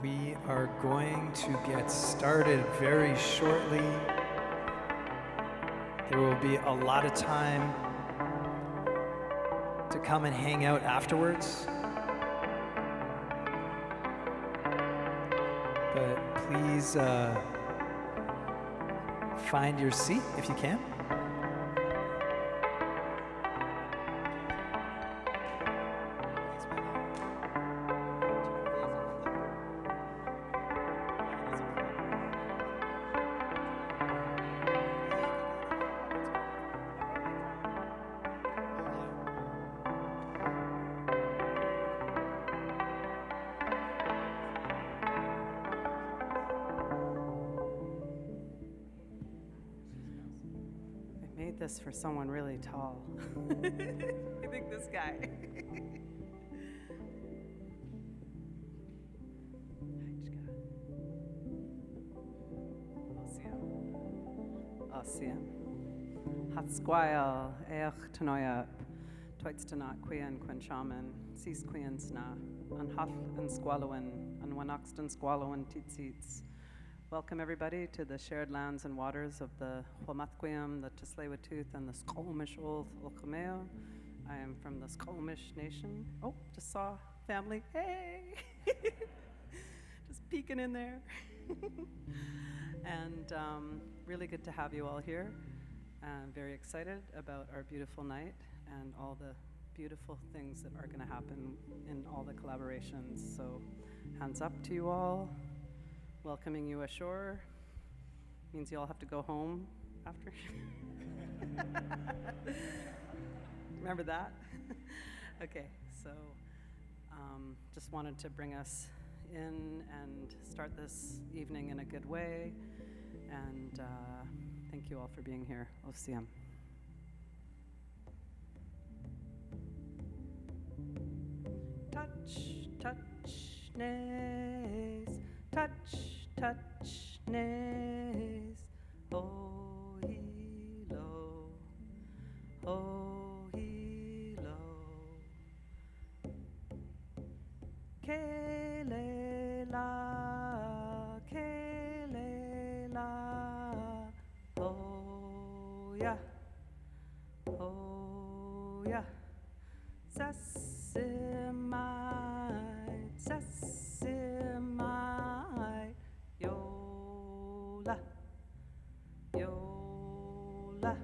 We are going to get started very shortly. There will be a lot of time to come and hang out afterwards. But please find your seat if you can. This for someone really tall. I think this guy. Ossian. Hatsquile, Each Tanoyap, Toitstanat Quian Quenchaman, Cis Quian Sna, Anhath and Squallowan, and Wanaxton Squallowan Titsits. Welcome everybody to the shared lands and waters of the Huamathquiam, the Tsleil-Waututh, and the Squamish Old Ulchameo. I am from the Squamish Nation. Oh, just saw family. Hey! Just peeking in there. And really good to have you all here. I'm very excited about our beautiful night and all the beautiful things that are going to happen in all the collaborations. So hands up to you all. Welcoming you ashore means you all have to go home after. Remember that? Okay, so just wanted to bring us in and start this evening in a good way. And thank you all for being here. OCM. Touch, touch, nays. Touch, touch, nays. Oh, hilo. Oh, hilo. Kelela, kelela. Oh, yeah. Oh, yeah. Sesame, sesame. Yola, yola.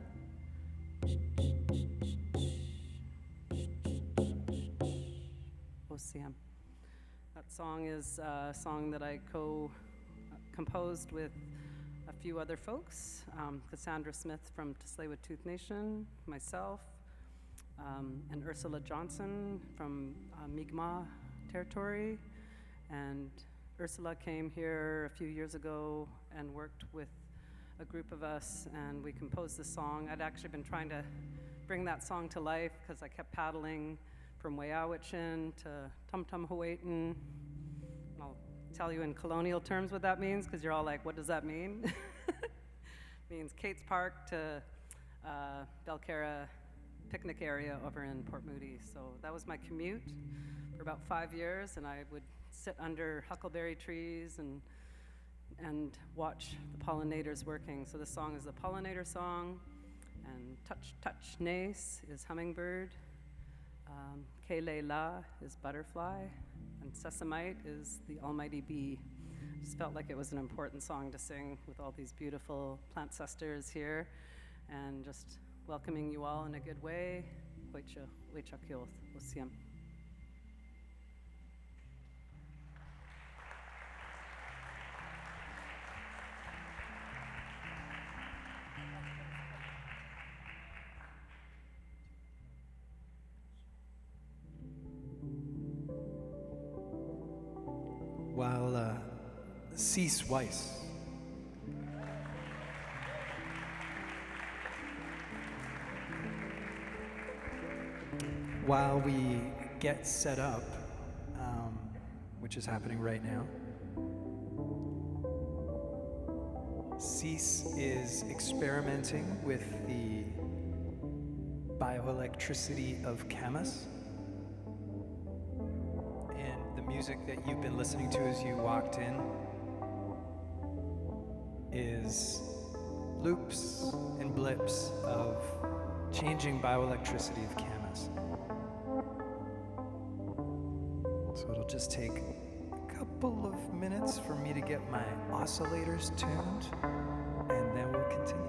OCM. That song is a song that I composed with a few other folks. Cassandra Smith from Tsleil-Waututh Nation, myself, and Ursula Johnson from Mi'kmaq territory. And Ursula came here a few years ago and worked with a group of us, and we composed this song. I'd actually been trying to bring that song to life because I kept paddling from Weyawichin to Tum Hawaiian. I'll tell you in colonial terms what that means, because you're all like, what does that mean? It means Kate's Park to Belcarra picnic area over in Port Moody. So that was my commute for about 5 years, and I would sit under huckleberry trees and watch the pollinators working. So this song is the pollinator song, and Touch Touch Nace is hummingbird, Kele La is butterfly, and Sesamite is the almighty bee. Just felt like it was an important song to sing with all these beautiful plant sisters here, and just welcoming you all in a good way. Weichakioth, Osiam. While Cease Weiss. While we get set up, which is happening right now, Cease is experimenting with the bioelectricity of Camas. And the music that you've been listening to as you walked in is loops and blips of changing bioelectricity of camas. So it'll just take a couple of minutes for me to get my oscillators tuned, and then we'll continue.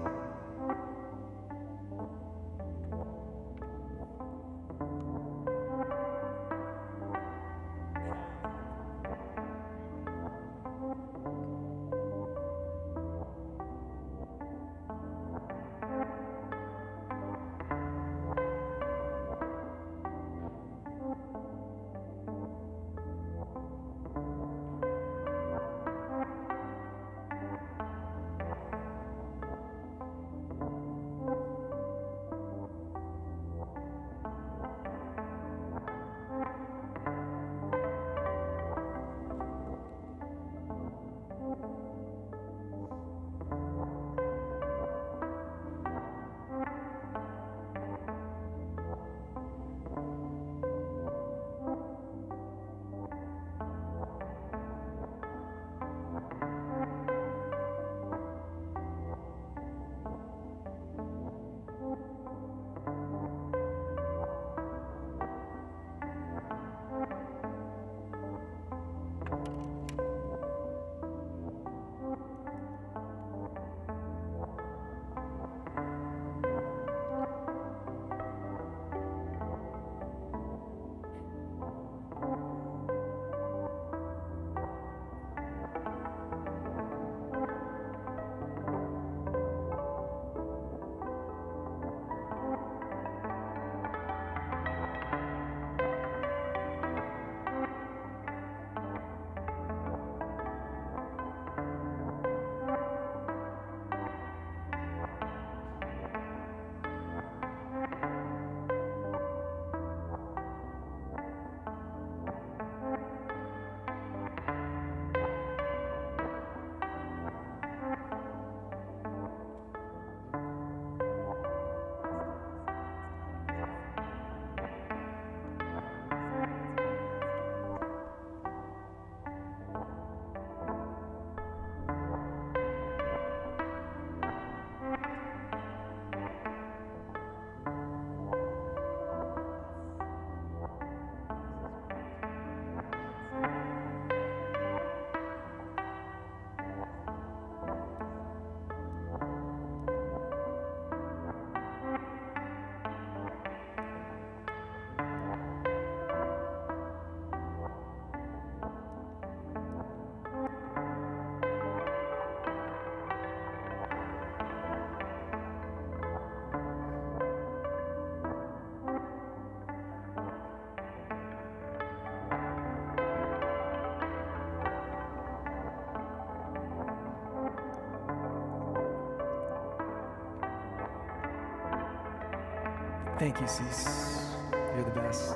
Thank you, Cease. You're the best.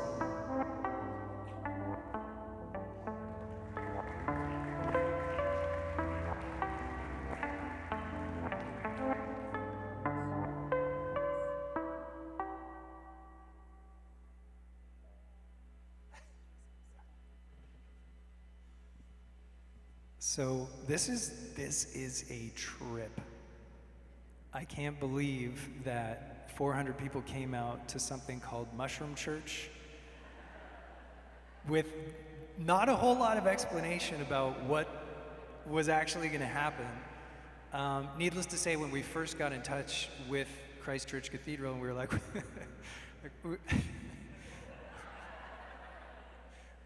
So this is a trip. I can't believe that 400 people came out to something called Mushroom Church with not a whole lot of explanation about what was actually going to happen. Needless to say, when we first got in touch with Christ Church Cathedral, and we were like,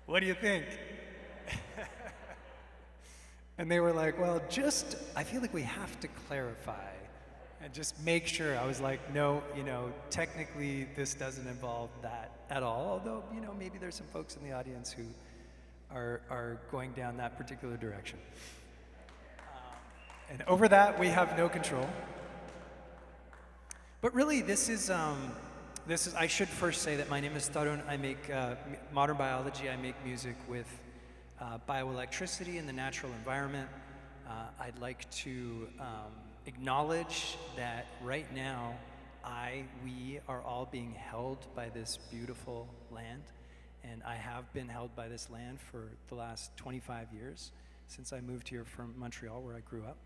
what do you think? And they were like, well, I feel like we have to clarify and just make sure. I was like, no, technically this doesn't involve that at all, although, maybe there's some folks in the audience who are going down that particular direction. And over that, we have no control. But really, this is, I should first say that my name is Tarun. I make modern biology. I make music with bioelectricity in the natural environment. I'd like to acknowledge that right now, we are all being held by this beautiful land, And I have been held by this land for the last 25 years, since I moved here from Montreal, where I grew up.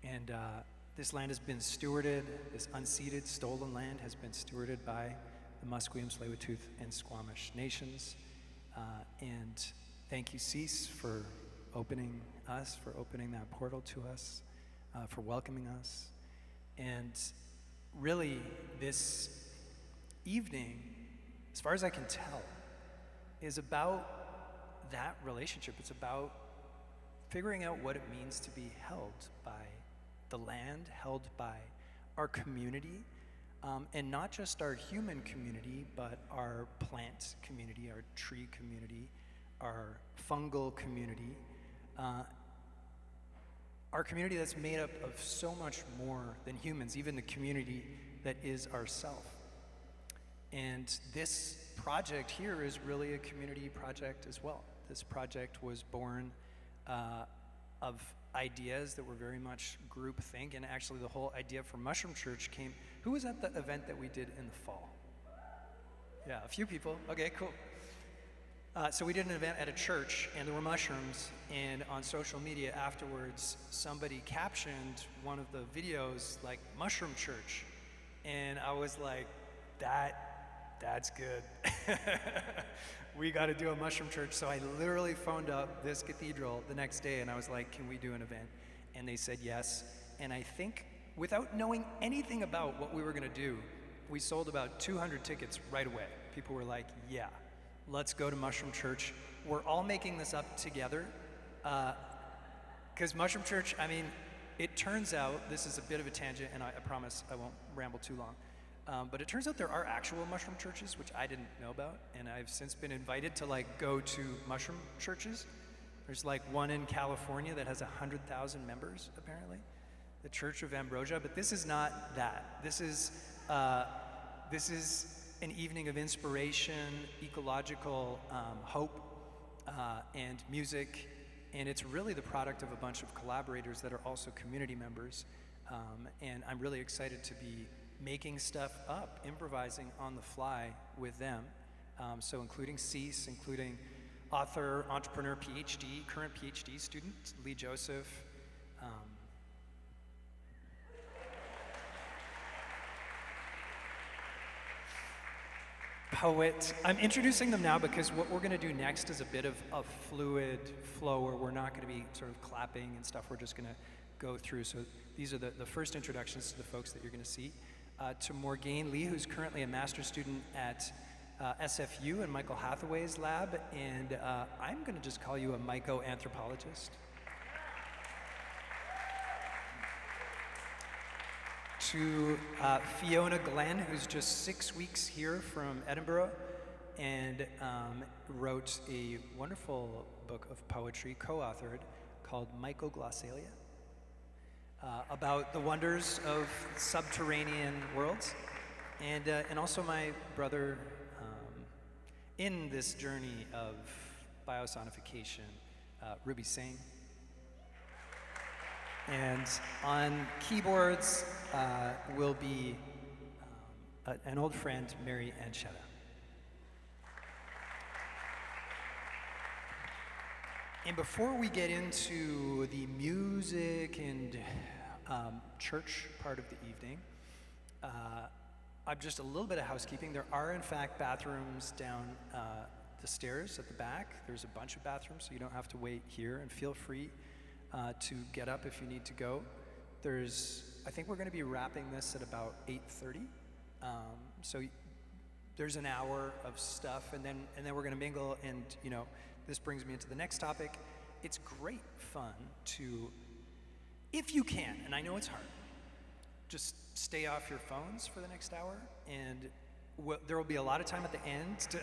And this land has been stewarded, this unceded, stolen land has been stewarded by the Musqueam, Tsleil-Waututh, and Squamish nations. And thank you, CEAS, for opening that portal to us, for welcoming us. And really, this evening, as far as I can tell, is about that relationship. It's about figuring out what it means to be held by the land, held by our community, and not just our human community, but our plant community, our tree community, our fungal community, our community that's made up of so much more than humans, even the community that is ourself. And this project here is really a community project as well. This project was born of ideas that were very much groupthink, and actually the whole idea for Mushroom Church came. Who was at the event that we did in the fall? Yeah, a few people. Okay, cool. So we did an event at a church, and there were mushrooms, and on social media afterwards, somebody captioned one of the videos like Mushroom Church, and I was like, that's good. We got to do a mushroom church. So I literally phoned up this cathedral the next day, and I was like, can we do an event? And they said yes. And I think, without knowing anything about what we were going to do, we sold about 200 tickets right away. People were like, yeah, let's go to Mushroom Church. We're all making this up together. Because Mushroom Church, I mean, it turns out, this is a bit of a tangent, and I promise I won't ramble too long. But it turns out there are actual mushroom churches, which I didn't know about, and I've since been invited to go to mushroom churches. There's one in California that has 100,000 members, apparently, the Church of Ambrosia. But this is not that. This is an evening of inspiration, ecological hope, and music, and it's really the product of a bunch of collaborators that are also community members. And I'm really excited to be making stuff up, improvising on the fly with them. So including CEAS, including author, entrepreneur, PhD, current PhD student, Lee Joseph. Poet. I'm introducing them now because what we're gonna do next is a bit of a fluid flow where we're not gonna be sort of clapping and stuff, we're just gonna go through. So these are the first introductions to the folks that you're gonna see. To Morgane Lee, who's currently a master's student at SFU in Michael Hathaway's lab, and I'm going to just call you a myco-anthropologist. To Fiona Glenn, who's just 6 weeks here from Edinburgh, and wrote a wonderful book of poetry, co-authored, called Mycoglossalia. About the wonders of subterranean worlds, and also my brother in this journey of biosonification, Ruby Singh. And on keyboards will be an old friend, Mary Anchetta. And before we get into the music and church part of the evening, just a little bit of housekeeping. There are, in fact, bathrooms down the stairs at the back. There's a bunch of bathrooms, so you don't have to wait here, and feel free to get up if you need to go. I think we're going to be wrapping this at about 8:30. So there's an hour of stuff, and then we're going to mingle, and this brings me into the next topic. It's great fun to, if you can, and I know it's hard, just stay off your phones for the next hour, and there will be a lot of time at the end to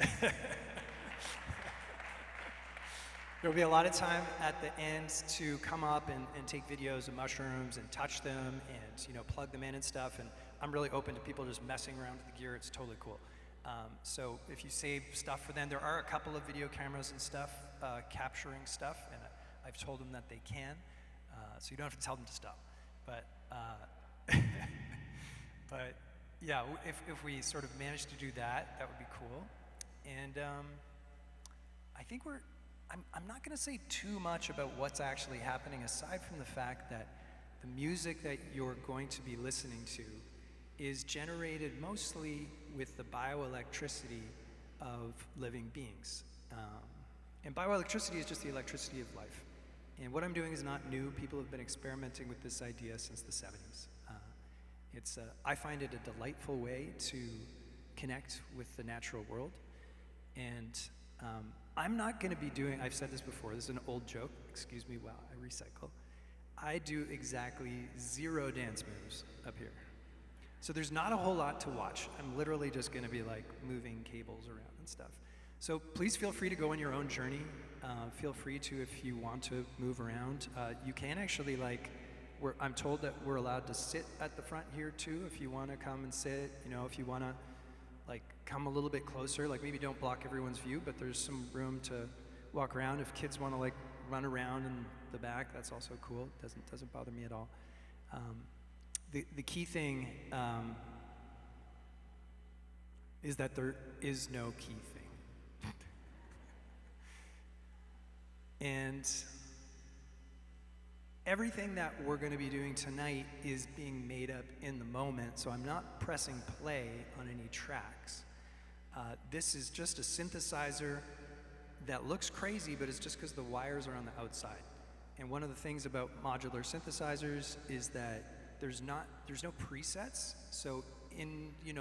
there will be a lot of time at the end to come up and take videos of mushrooms and touch them and plug them in and stuff, and I'm really open to people just messing around with the gear. It's totally cool. So if you save stuff for them, there are a couple of video cameras and stuff capturing stuff, and I've told them that they can, so you don't have to tell them to stop. But but yeah, if we sort of manage to do that, that would be cool. And I think I'm not going to say too much about what's actually happening aside from the fact that the music that you're going to be listening to is generated mostly with the bioelectricity of living beings. And bioelectricity is just the electricity of life. And what I'm doing is not new. People have been experimenting with this idea since the 70s. I find it a delightful way to connect with the natural world. And I'm not going to be doing, I've said this before, this is an old joke, excuse me while I recycle. I do exactly 0 dance moves up here. So there's not a whole lot to watch. I'm literally just going to be like moving cables around and stuff. So please feel free to go on your own journey. Feel free to, if you want to move around. You can actually I'm told that we're allowed to sit at the front here too, if you want to come and sit, if you want to come a little bit closer, maybe don't block everyone's view, but there's some room to walk around. If kids want to run around in the back, that's also cool. Doesn't bother me at all. The key thing is that there is no key thing. And everything that we're going to be doing tonight is being made up in the moment, so I'm not pressing play on any tracks. This is just a synthesizer that looks crazy, but it's just because the wires are on the outside. And one of the things about modular synthesizers is that there's no presets. So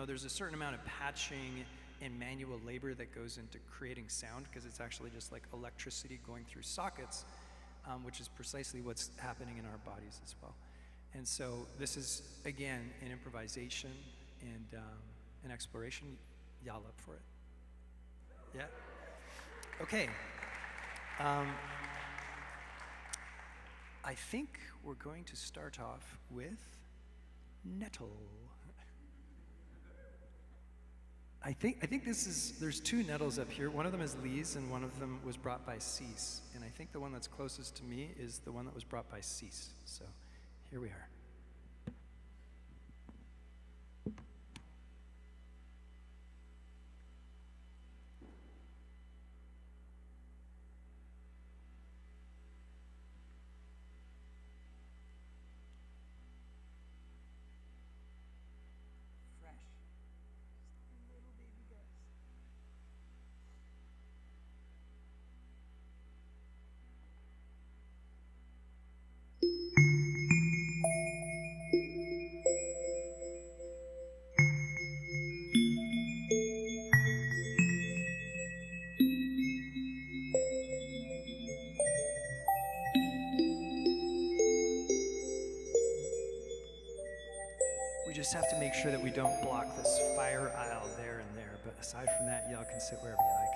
there's a certain amount of patching and manual labor that goes into creating sound, because it's actually just like electricity going through sockets, which is precisely what's happening in our bodies as well. And so this is, again, an improvisation and an exploration. Y'all up for it? Yeah? Okay. I think we're going to start off with nettle. I think there's 2 nettles up here. One of them is Lee's and one of them was brought by Cease. And I think the one that's closest to me is the one that was brought by Cease. So here we are. We just have to make sure that we don't block this fire aisle there and there, but aside from that, y'all can sit wherever you like.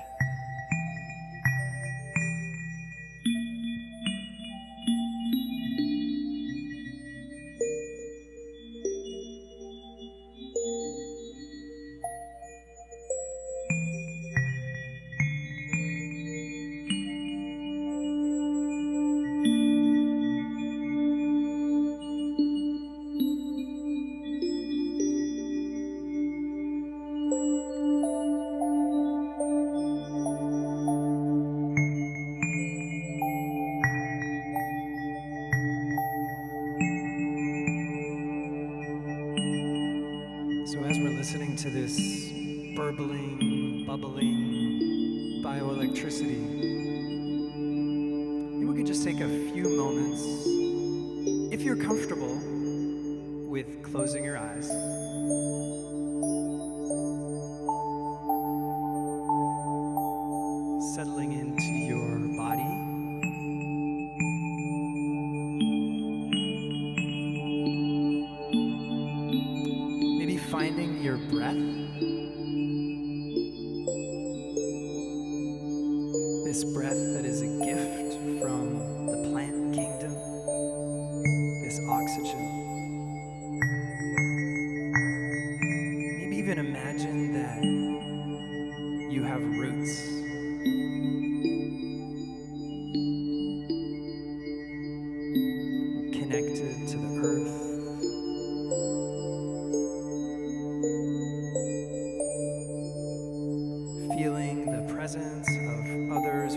So as we're listening to this burbling, bubbling bioelectricity, maybe we could just take a few moments, if you're comfortable with closing your eyes. Settling into your body. Finding your breath, this breath that is a gift from the plant kingdom, this oxygen. Maybe even imagine that you have roots. Connected to the earth. Feeling the presence of others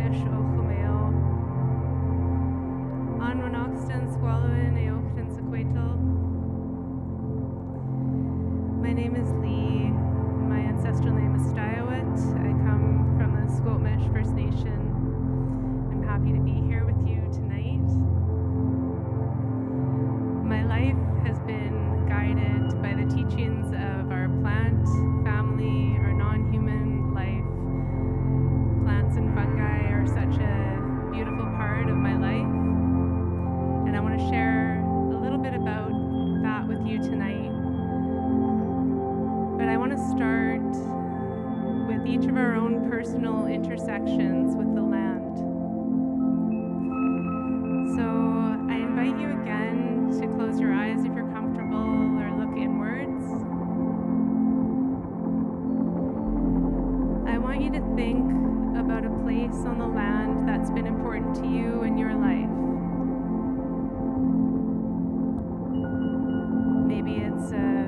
Squamish o Chumeo. An Wanoxton Squalwin Eochton Sequatal. My name is Lee. My ancestral name is Stiawit. I come from the Squamish First Nation. I'm happy to be here with you tonight. My life has been guided by the teachings of our plant family, our non-human life. Plants and fungi are such a beautiful part of my life, and I want to share a little bit about that with you tonight. But I want to start with each of our own personal intersections with the land. So I invite you again to close your eyes if you're comfortable, or look inwards. I want you to think about a place on the land that's been important to you in your life. Maybe it's a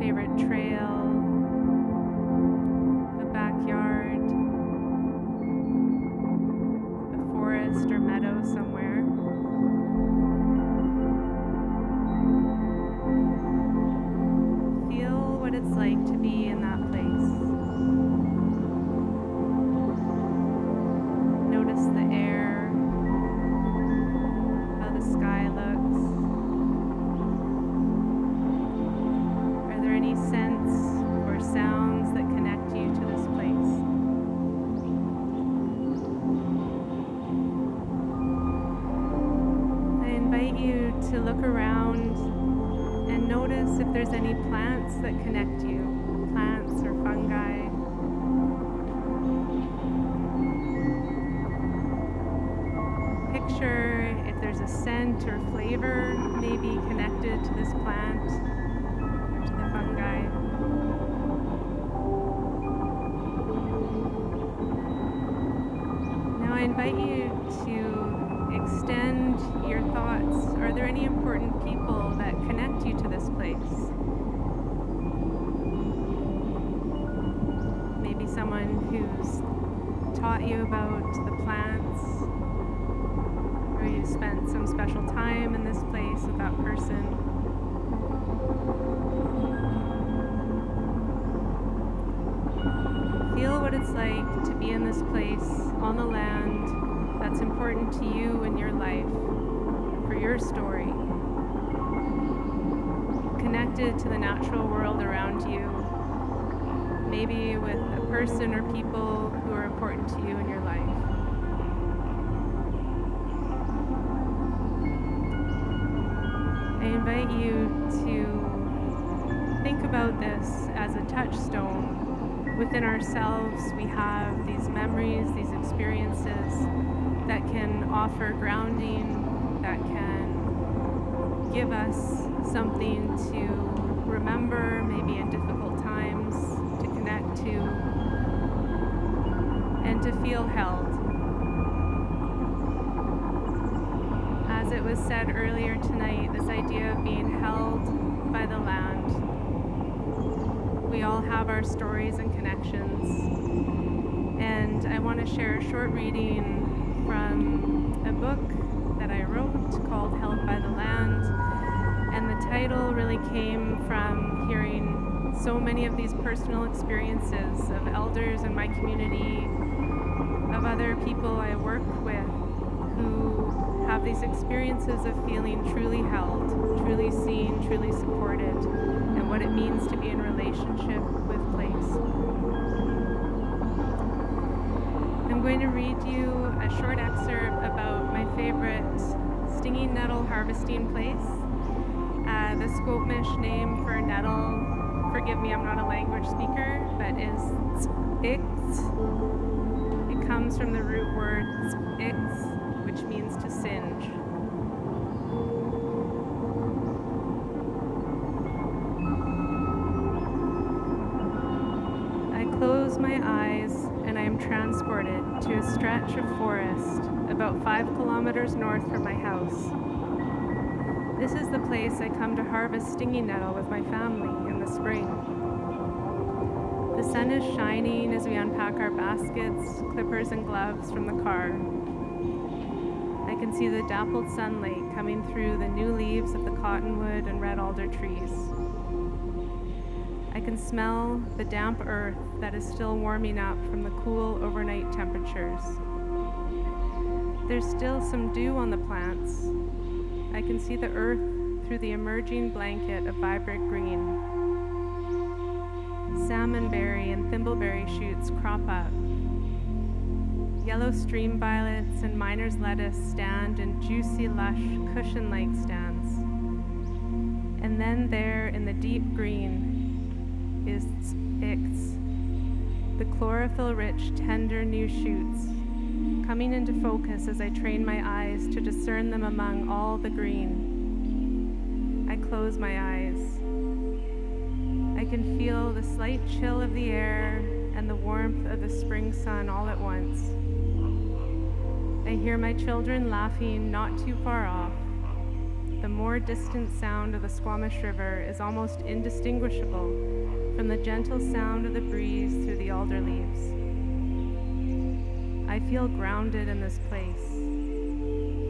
favorite trail, a backyard, a forest or meadow somewhere. Feel what it's like to be in that place. Notice the air, how the sky looks. Are there any scents or sounds that connect you to this place? I invite you to look around and notice if there's any plants that connect you, plants or fungi. Picture if there's a scent or flavor maybe connected to this plant or to the fungi. Now I invite you to extend your thoughts. Are there any important people that connect you to this place? Maybe someone who's taught you about the plants, or you spent some special time in this place with that person. Feel what it's like to be in this place on the land that's important to you in your life, for your story. Connected to the natural world around you, maybe with a person or people who are important to you in your life. I invite you to think about this as a touchstone. Within ourselves, we have these memories, these experiences that can offer grounding, that can give us something to remember, maybe in difficult times, to connect to, and to feel held. As it was said earlier tonight, this idea of being held by the land. We all have our stories and connections, and I want to share a short reading from a book that I wrote called Held by the Land, and the title really came from hearing so many of these personal experiences of elders in my community, of other people I work with who have these experiences of feeling truly held, truly seen, truly supported, and what it means to be in relationship with place. I'm going to read you a short excerpt about my favorite stinging nettle harvesting place. The Squamish name for nettle, forgive me, I'm not a language speaker, but is ix. It comes from the root word ix, which means to singe. I close my eyes and I am transported to a stretch of forest about 5 kilometers north from my house. This is the place I come to harvest stinging nettle with my family in the spring. The sun is shining as we unpack our baskets, clippers, and gloves from the car. I can see the dappled sunlight coming through the new leaves of the cottonwood and red alder trees. I can smell the damp earth that is still warming up from the cool overnight temperatures. There's still some dew on the plants. I can see the earth through the emerging blanket of vibrant green. Salmonberry and thimbleberry shoots crop up. Yellow stream violets and miner's lettuce stand in juicy, lush, cushion-like stands. And then there in the deep green is ix, the chlorophyll-rich, tender new shoots, coming into focus as I train my eyes to discern them among all the green. I close my eyes. I can feel the slight chill of the air and the warmth of the spring sun all at once. I hear my children laughing not too far off. The more distant sound of the Squamish River is almost indistinguishable from the gentle sound of the breeze through the alder leaves. I feel grounded in this place.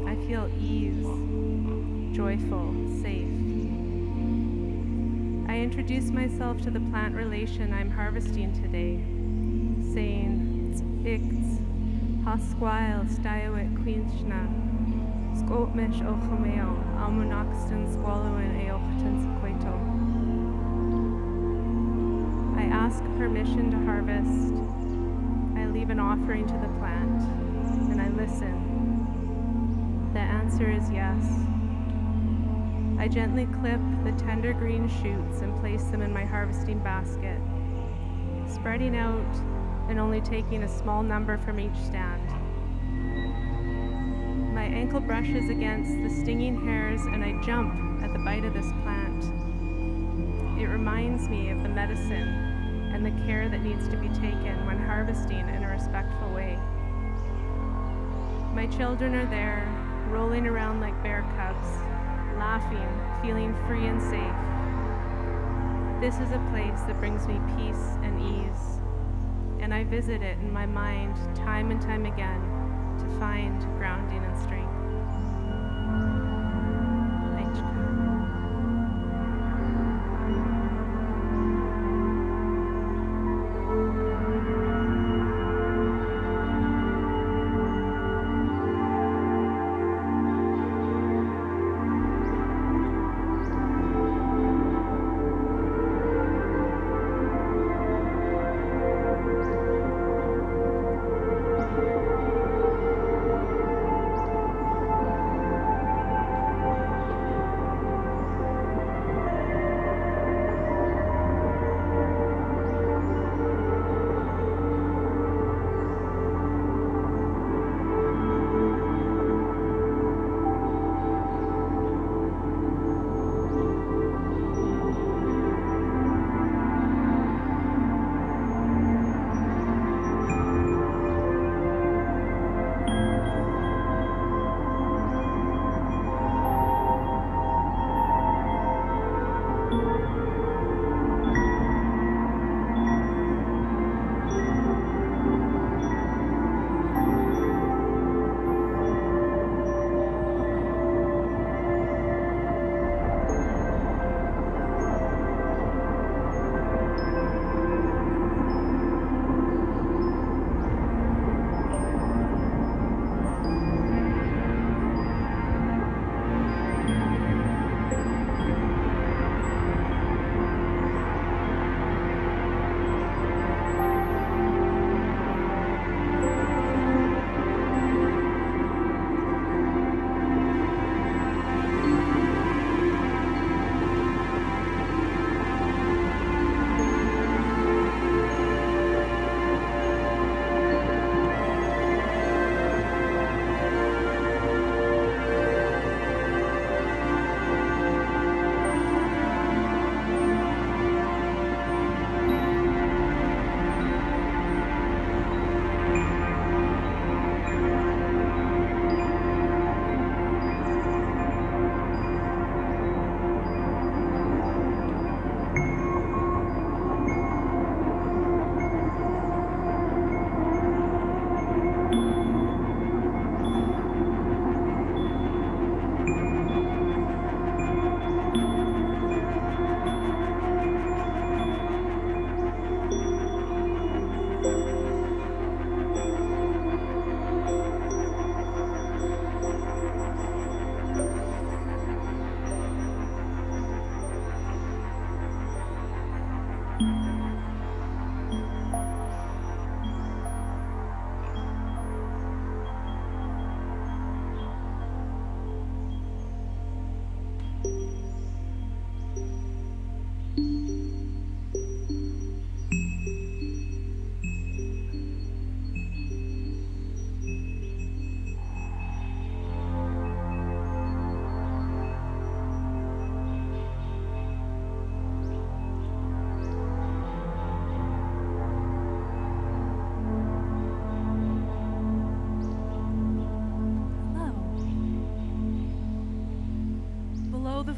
I feel ease, joyful, safe. I introduce myself to the plant relation I'm harvesting today, saying, Ix, Hasquile, Stiawit, Queenchna, Scoutmish o Chomeo, Almonaxton, Squallowin, Eochton, Sequato. I ask permission to harvest. I leave an offering to the plant, and I listen. The answer is yes. I gently clip the tender green shoots and place them in my harvesting basket, spreading out and only taking a small number from each stand. My ankle brushes against the stinging hairs and I jump at the bite of this plant. It reminds me of the medicine and the care that needs to be taken when harvesting in a respectful way. My children are there, rolling around like bear cubs, laughing, feeling free and safe. This is a place that brings me peace and ease, and I visit it in my mind time and time again to find grounding and strength. Thank you.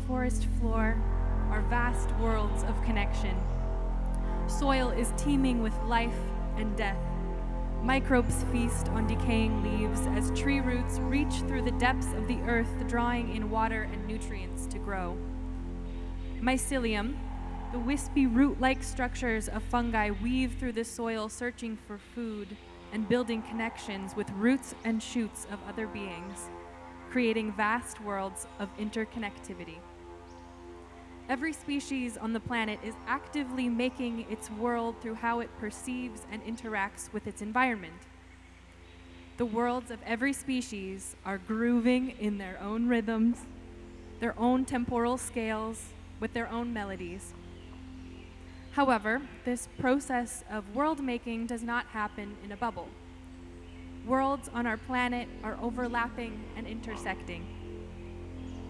forest floor are vast worlds of connection. Soil is teeming with life and death. Microbes feast on decaying leaves as tree roots reach through the depths of the earth, drawing in water and nutrients to grow. Mycelium, the wispy root-like structures of fungi, weave through the soil searching for food and building connections with roots and shoots of other beings, creating vast worlds of interconnectivity. Every species on the planet is actively making its world through how it perceives and interacts with its environment. The worlds of every species are grooving in their own rhythms, their own temporal scales, with their own melodies. However, this process of world making does not happen in a bubble. Worlds on our planet are overlapping and intersecting.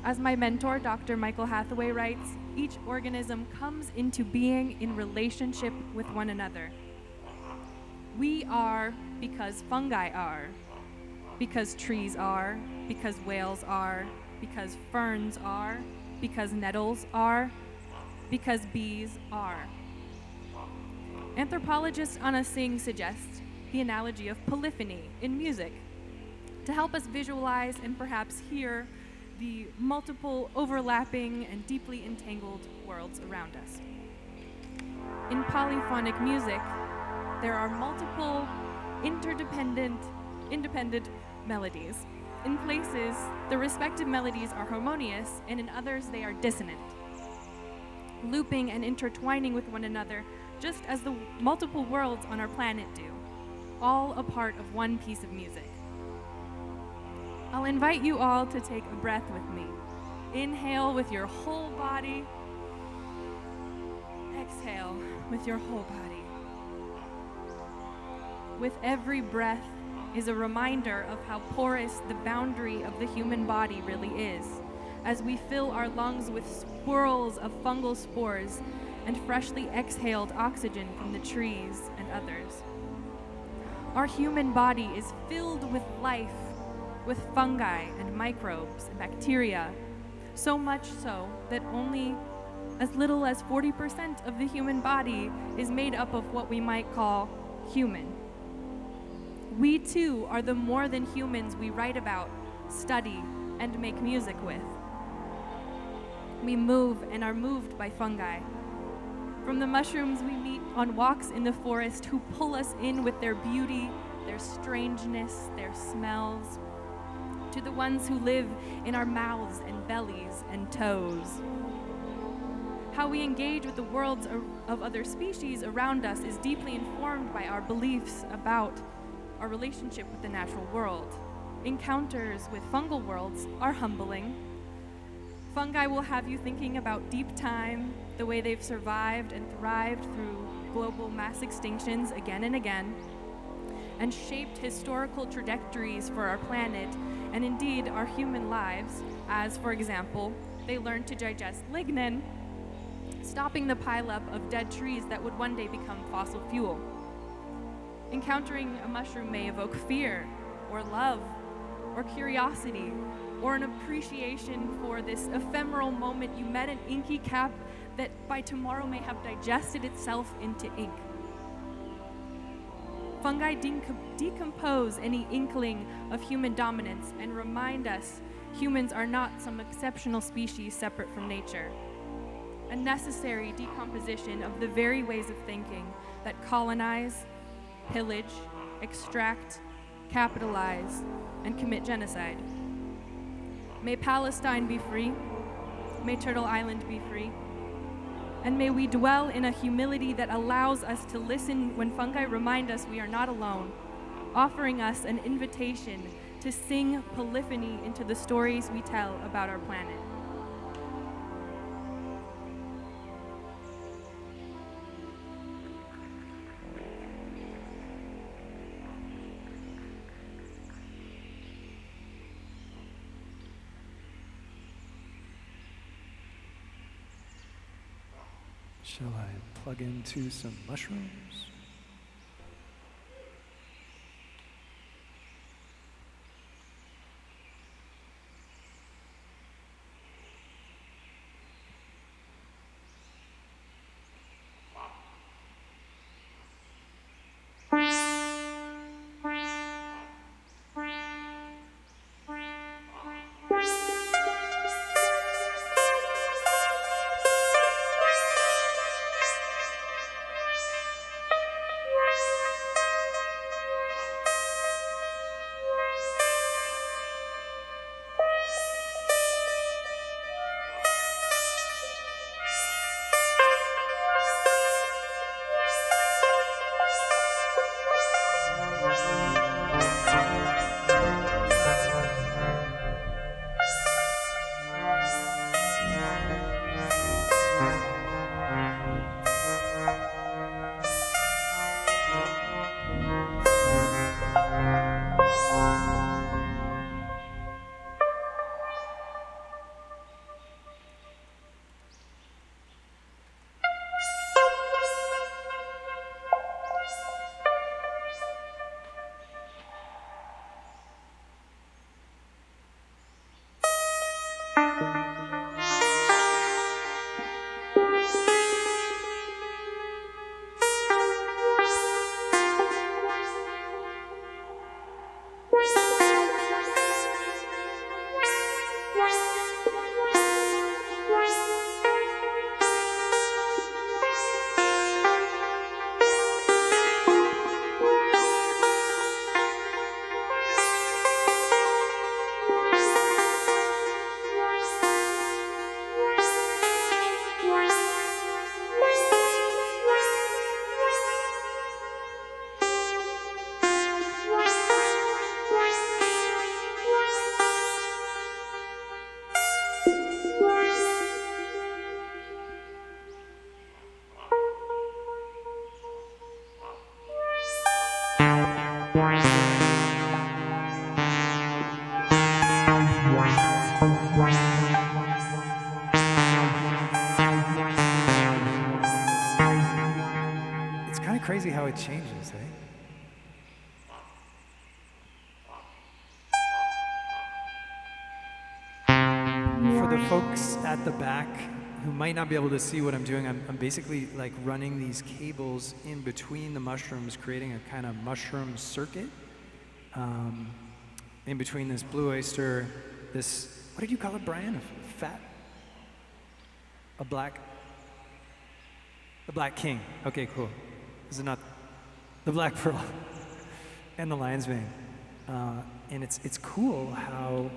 As my mentor, Dr. Michael Hathaway, writes, each organism comes into being in relationship with one another. We are because fungi are, because trees are, because whales are, because ferns are, because nettles are, because bees are. Anthropologist Anna Singh suggests the analogy of polyphony in music to help us visualize and perhaps hear the multiple overlapping and deeply entangled worlds around us. In polyphonic music, there are multiple independent melodies. In places, the respective melodies are harmonious, and in others, they are dissonant, looping and intertwining with one another, just as the multiple worlds on our planet do, all a part of one piece of music. I'll invite you all to take a breath with me. Inhale with your whole body. Exhale with your whole body. With every breath is a reminder of how porous the boundary of the human body really is, as we fill our lungs with swirls of fungal spores and freshly exhaled oxygen from the trees and others. Our human body is filled with life, with fungi and microbes and bacteria, so much so that only as little as 40% of the human body is made up of what we might call human. We too are the more than humans we write about, study, and make music with. We move and are moved by fungi. From the mushrooms we meet on walks in the forest who pull us in with their beauty, their strangeness, their smells, to the ones who live in our mouths and bellies and toes. How we engage with the worlds of other species around us is deeply informed by our beliefs about our relationship with the natural world. Encounters with fungal worlds are humbling. Fungi will have you thinking about deep time, the way they've survived and thrived through global mass extinctions again and again, and shaped historical trajectories for our planet and indeed our human lives, as, for example, they learned to digest lignin, stopping the pileup of dead trees that would one day become fossil fuel. Encountering a mushroom may evoke fear, or love, or curiosity, or an appreciation for this ephemeral moment you met an inky cap that by tomorrow may have digested itself into ink. Fungi decompose any inkling of human dominance and remind us humans are not some exceptional species separate from nature. A necessary decomposition of the very ways of thinking that colonize, pillage, extract, capitalize, and commit genocide. May Palestine be free. May Turtle Island be free. And may we dwell in a humility that allows us to listen when fungi remind us we are not alone, offering us an invitation to sing polyphony into the stories we tell about our planet. Shall I plug into some mushrooms? It's kind of crazy how it changes, eh? For the folks at the back who might not be able to see what I'm doing, I'm basically like running these cables in between the mushrooms, creating a kind of mushroom circuit in between this blue oyster, this, what did you call it, Brian? A fat? A black king. Okay, cool. This is not the black pearl and the lion's mane. And it's cool how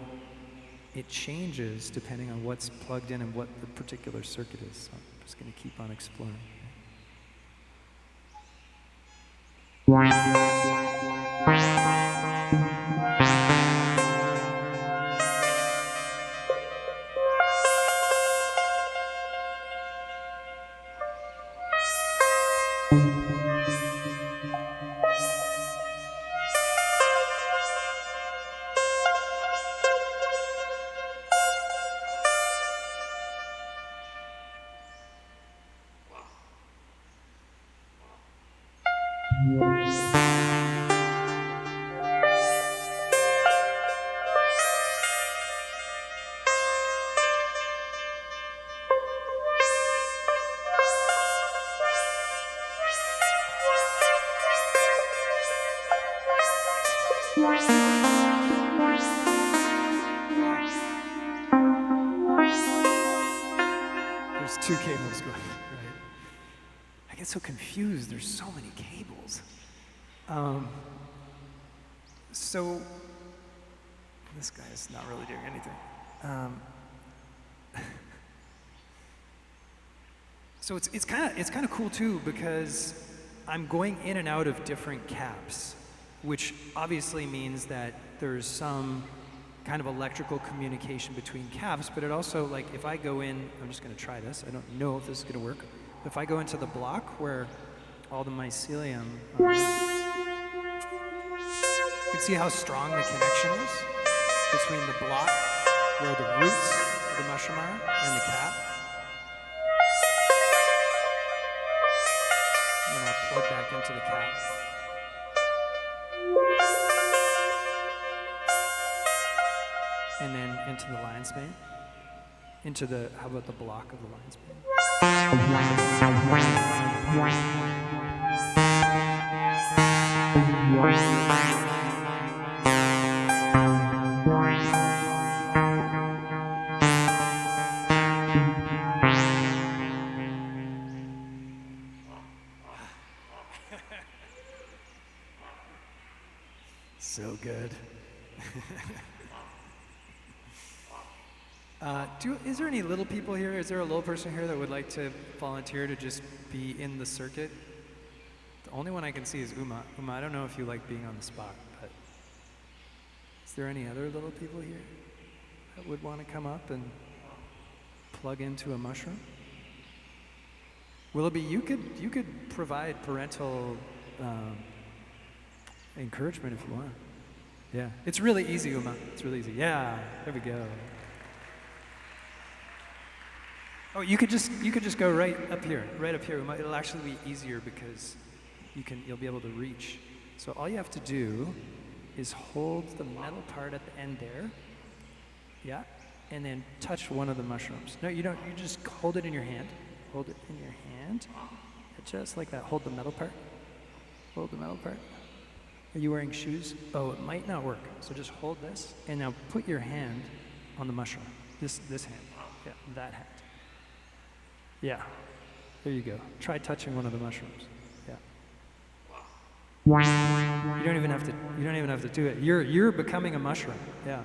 it changes depending on what's plugged in and what the particular circuit is. So I'm just going to keep on exploring. There's two cables going, right? I get so confused. There's so many cables. So this guy's not really doing anything. So it's kind of cool too, because I'm going in and out of different caps, which obviously means that there's some kind of electrical communication between caps, but it also, like, if I go in, I'm just going to try this. I don't know if this is going to work. If I go into the block where all the mycelium are, you can see how strong the connection is between the block where the roots of the mushroom are and the cap. And then I'll plug back into the cap. And then into the lion's mane. Into the, how about the block of the lion's mane? So good. Is there any little people here? Is there a little person here that would like to volunteer to just be in the circuit? The only one I can see is Uma. Uma, I don't know if you like being on the spot, but is there any other little people here that would want to come up and plug into a mushroom? Willoughby, you could provide parental encouragement if you want. Yeah, it's really easy, Uma. It's really easy. Yeah, there we go. Oh, you could just go right up here, Uma. It'll actually be easier because you'll be able to reach. So all you have to do is hold the metal part at the end there. Yeah, and then touch one of the mushrooms. No, you don't. You just hold it in your hand. Hold it in your hand, just like that. Hold the metal part. Hold the metal part. Are you wearing shoes? Oh, it might not work. So just hold this, and now put your hand on the mushroom. This hand. Yeah, that hand. Yeah. There you go. Try touching one of the mushrooms. Yeah. You don't even have to do it. You're becoming a mushroom. Yeah.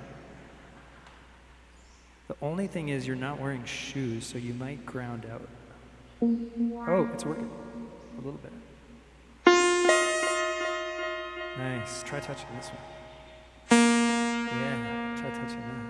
The only thing is you're not wearing shoes, so you might ground out. Oh, it's working. A little bit. Nice. Try touching this one. Yeah, try touching that.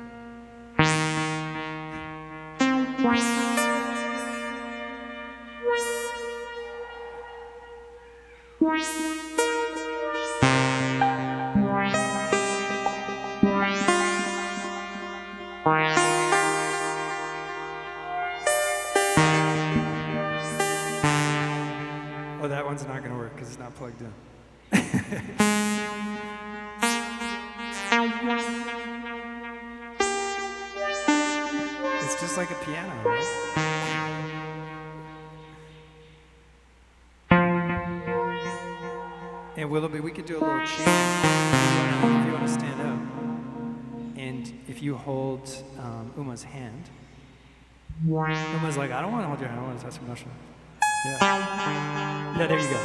It's just like a piano, right? And Willoughby, we could do a little chant if you want to stand up. And if you hold Uma's hand, Uma's like, I don't want to hold your hand, I want to touch emotion. Yeah. Yeah, there you go.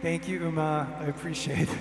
Thank you, Uma. I appreciate it.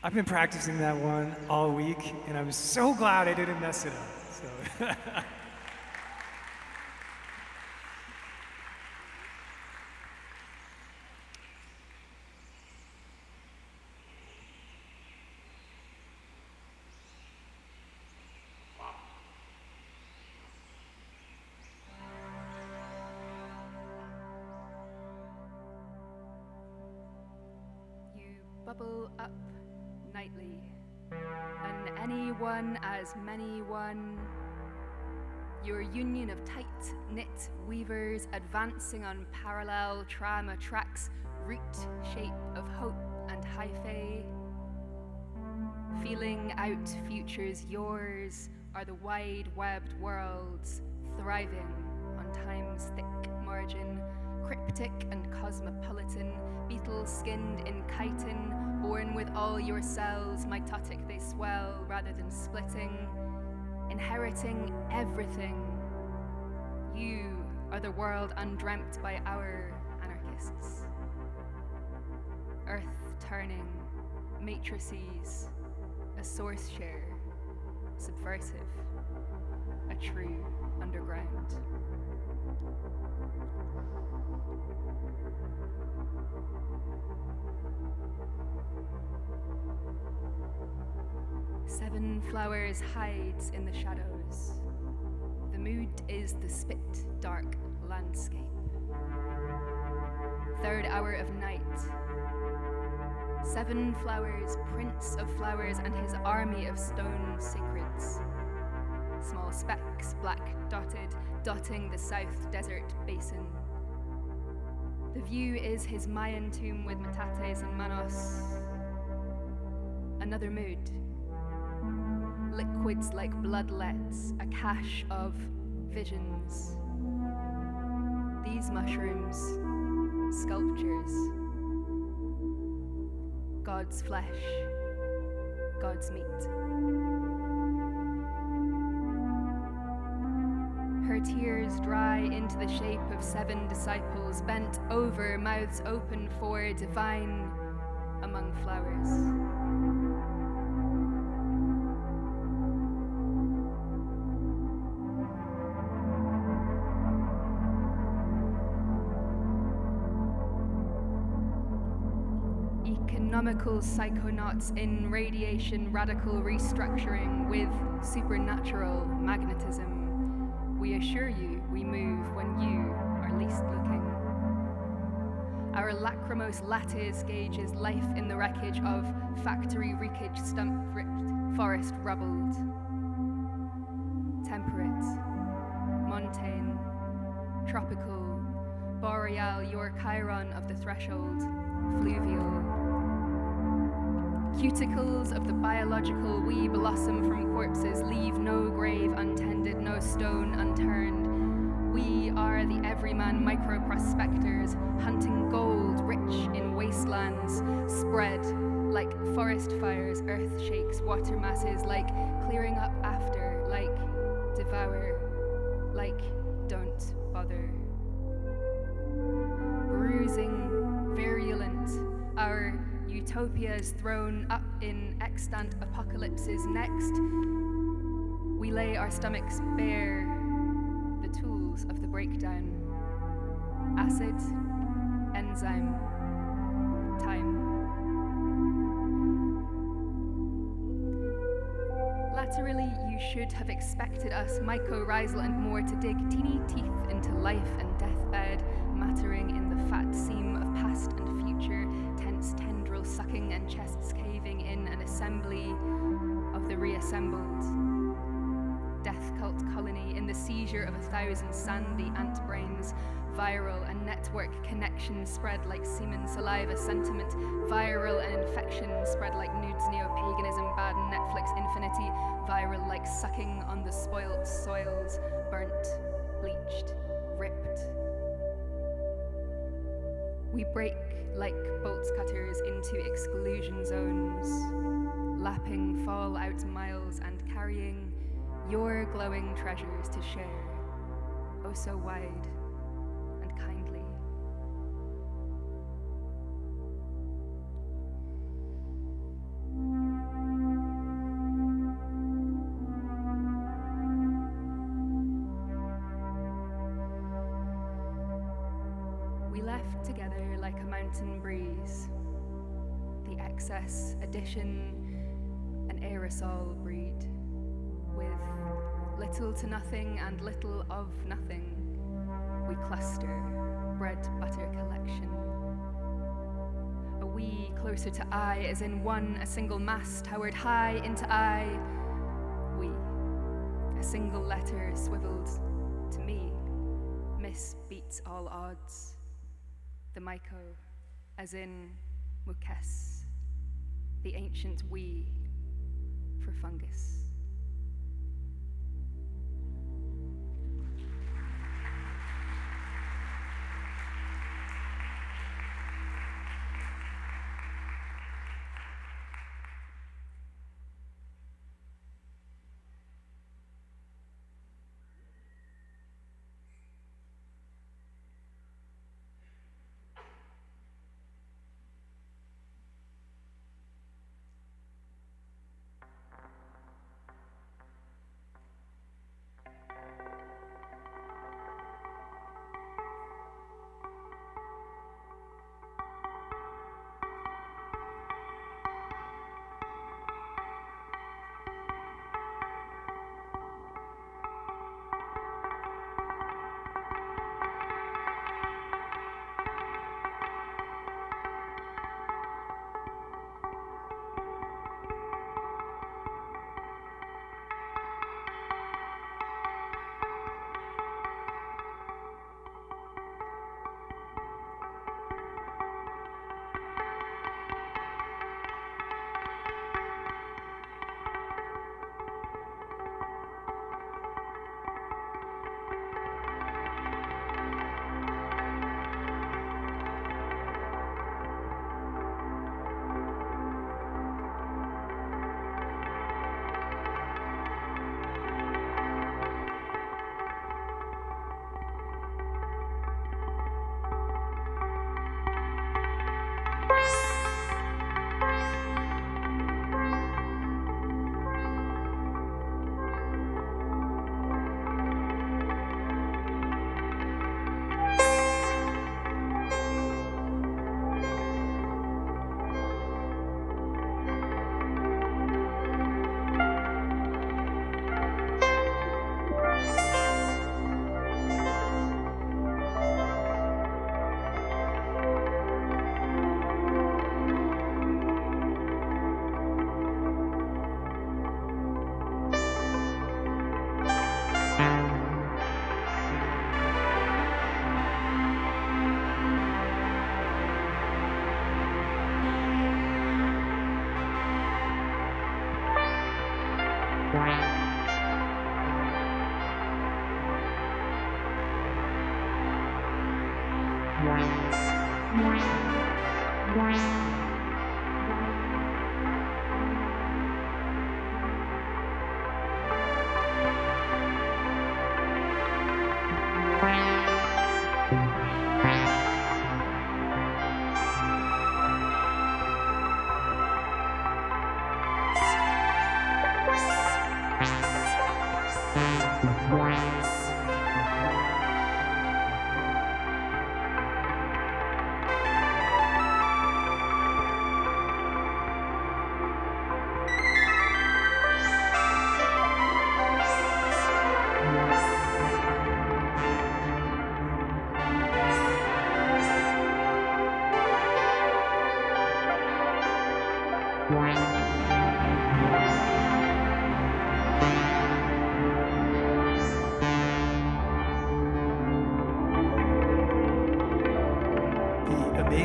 I've been practicing that one all week, and I'm so glad I didn't mess it up. So. You bubble up nightly, and anyone as many one. Your union of tight-knit weavers advancing on parallel trama tracks, root shape of hope and hyphae. Feeling out futures yours are the wide-webbed worlds, thriving on time's thick margin, cryptic and cosmopolitan, beetle-skinned in chitin, born with all your cells, mitotic they swell rather than splitting, inheriting everything. You are the world undreamt by our anarchists. Earth turning, matrices, a source share, subversive, a true underground. Seven flowers hides in the shadows. The mood is the spit dark landscape. Third hour of night. Seven flowers, prince of flowers, and his army of stone sacreds. Small specks, black dotted, dotting the south desert basin. The view is his Mayan tomb with metates and manos. Another mood. Liquids like bloodlets, a cache of visions. These mushrooms, sculptures. God's flesh, God's meat. Her tears dry into the shape of seven disciples bent over, mouths open for divine among flowers. Economical psychonauts in radiation radical restructuring with supernatural magnetism. We assure you we move when you are least looking. Our lachrymose lattice gauges life in the wreckage of factory wreckage, stump ripped, forest rubbled. Temperate, montane, tropical, boreal, your chiron of the threshold, fluvial. Cuticles of the biological, we blossom from corpses, leave no grave untended, no stone unturned. We are the everyman micro-prospectors, hunting gold rich in wastelands, spread like forest fires, earth shakes, water masses, like clearing up after, like devour, like don't bother. Bruising, virulent, our utopias thrown up in extant apocalypses. Next, we lay our stomachs bare, the tools of the breakdown. Acid, enzyme, time. Laterally, you should have expected us, mycorrhizal and more, to dig teeny teeth into life and deathbed, mattering in the fat seam of past and future, tense tendril sucking and chests caving in an assembly of the reassembled. Death cult colony in the seizure of 1,000 sandy ant brains, viral and network connections spread like semen, saliva, sentiment, viral and infection spread like nudes, neo-paganism, bad Netflix infinity, viral like sucking on the spoilt soils, burnt, bleached, ripped. We break like bolts cutters into exclusion zones, lapping fallout miles and carrying your glowing treasures to share, oh so wide and kindly. We left together like a mountain breeze, the excess addition, an aerosol breed, with little to nothing and little of nothing. We cluster, bread butter collection. A we closer to I, as in one, a single mass towered high into I. We, a single letter swiveled to me, miss beats all odds. The myco, as in mukes, the ancient we for fungus.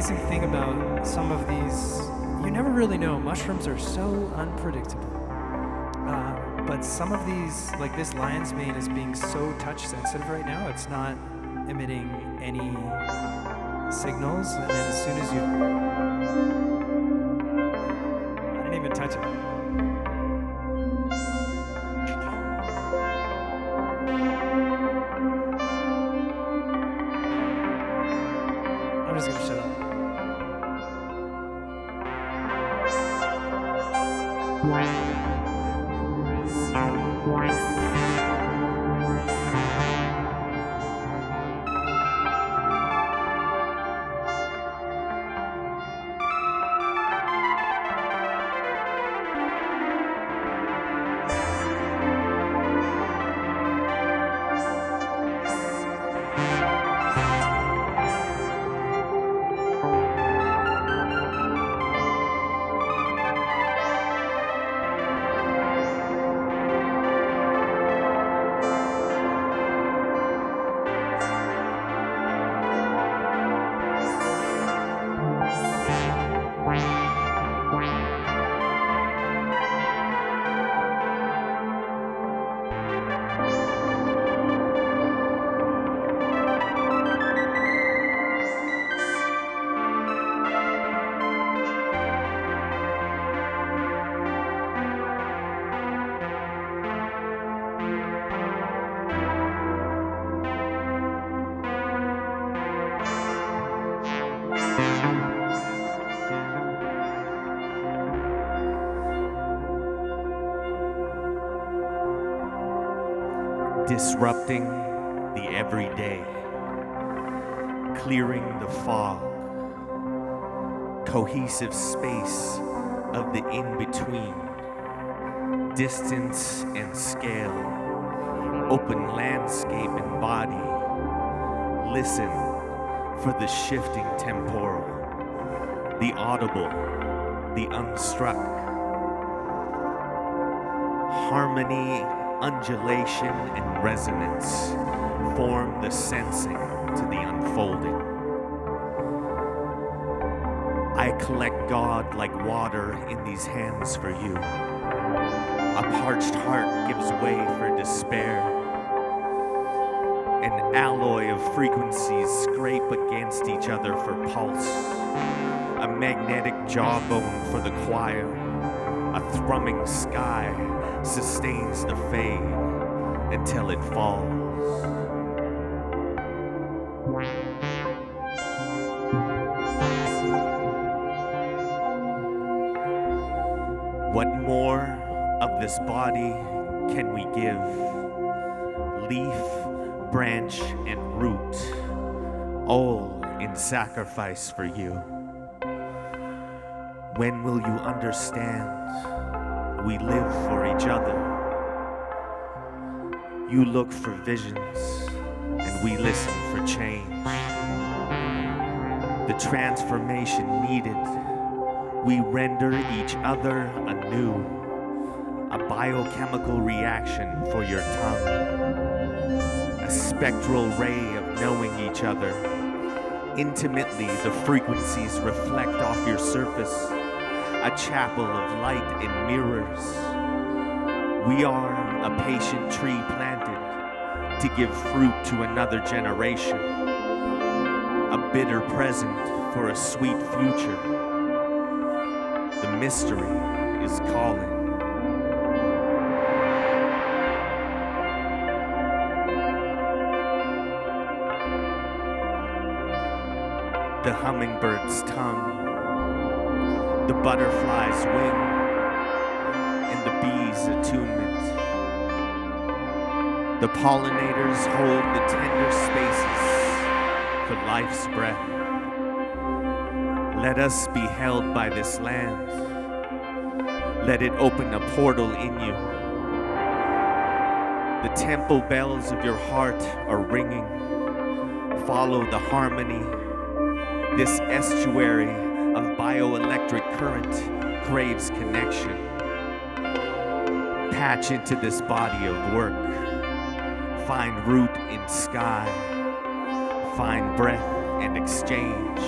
amazing thing about some of these, you never really know. Mushrooms are so unpredictable. But some of these, like this lion's mane is being so touch sensitive right now, it's not emitting any signals. And then as soon as you, I didn't even touch it. I'm just gonna shut up. Disrupting the everyday, clearing the fog, cohesive space of the in-between, distance and scale, open landscape and body. Listen for the shifting temporal, the audible, the unstruck. Harmony, undulation, and resonance form the sensing to the unfolding. I collect God like water in these hands for you. A parched heart gives way for despair. An alloy of frequencies scrape against each other for pulse. A magnetic jawbone for the choir. A thrumming sky sustains the fade until it falls. What more of this body can we give? Leaf, branch, and root, all in sacrifice for you. When will you understand? We live for each other. You look for visions, and we listen for change. The transformation needed, we render each other anew. A biochemical reaction for your tongue. A spectral ray of knowing each other. Intimately, the frequencies reflect off your surface. A chapel of light and mirrors. We are a patient tree planted to give fruit to another generation. A bitter present for a sweet future. The mystery is calling. The hummingbird's tongue, the butterfly's wing, and the bee's attunement. The pollinators hold the tender spaces for life's breath. Let us be held by this land. Let it open a portal in you. The temple bells of your heart are ringing. Follow the harmony. This estuary of bioelectric current craves connection. Patch into this body of work. Find root in sky. Find breath and exchange.